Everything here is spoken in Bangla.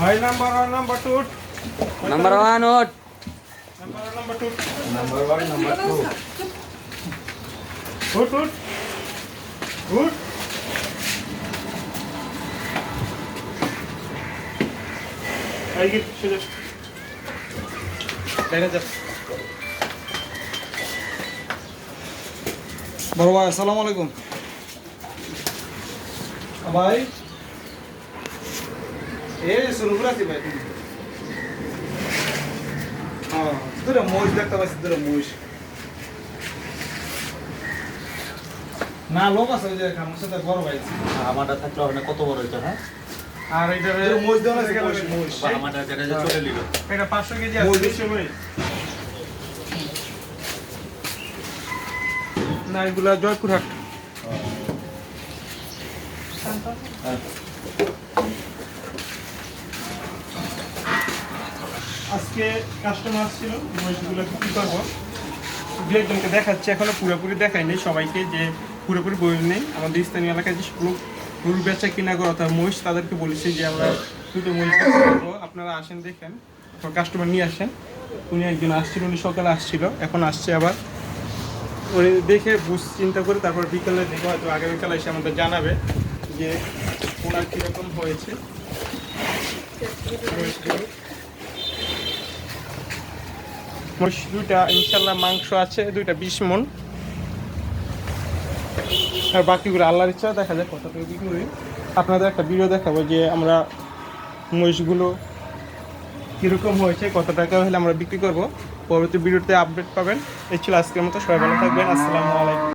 হয় নাম্বার 1 নাম্বার 2 নাম্বার 1 ওট নাম্বার 2 নাম্বার 1 নাম্বার 2 উঠ উঠ উঠ এই কি সোজা বাইরে যা বড় ভাই আসসালামু আলাইকুম ভাই শুরু ভাই তুমি হ্যাঁ তোরা মোষ দেখতে পাচ্ছি তোরা মোষ না লোক আছে ওই যে আমার সাথে বড় ভাই আমারটা থাকলে হবে না, কত বড় এটা? হ্যাঁ, আর এটা মোষ দেওয়া আছে মোষ আমারটা যেটা যে চলে নিল। এটা 500 কেজি আছে বেশি ভাই না এগুলা জয়পুরহাট আজকে কাস্টমার ছিল মহিষগুলো বিক্রি করবো দু একজনকে দেখাচ্ছে, এখনো পুরোপুরি দেখায়নি সবাইকে যে পুরোপুরি বই নেই। আমাদের স্থানীয় এলাকায় যে গরু বেচা কিনা করে অর্থাৎ মহিষ তাদেরকে বলেছি যে আমরা দুটো মহিষ বিক্রি করবো, আপনারা আসেন দেখেন, কাস্টমার নিয়ে আসেন। উনি একজন আসছিল, উনি সকালে আসছিল, এখন আসছে আবার। উনি দেখে চিন্তা করে তারপর বিকালে দেখে হয়তো আগামীকাল এসে আমাদের জানাবে যে ওনার কীরকম হয়েছে। মহিষ দুইটা ইনশাল্লাহ মাংস আছে, দুইটা 20 মণ, আর বাকিগুলো আল্লাহর ইচ্ছা দেখা যায় কতটুকু বিক্রি করি। আপনাদের একটা ভিডিও দেখাবো যে আমরা মহিষগুলো কীরকম হয়েছে, কত টাকা হলে আমরা বিক্রি করব। পরবর্তী ভিডিওতে আপডেট পাবেন। এই ছিল আজকের মতো, সবাই ভালো থাকবেন। আসসালামু আলাইকুম।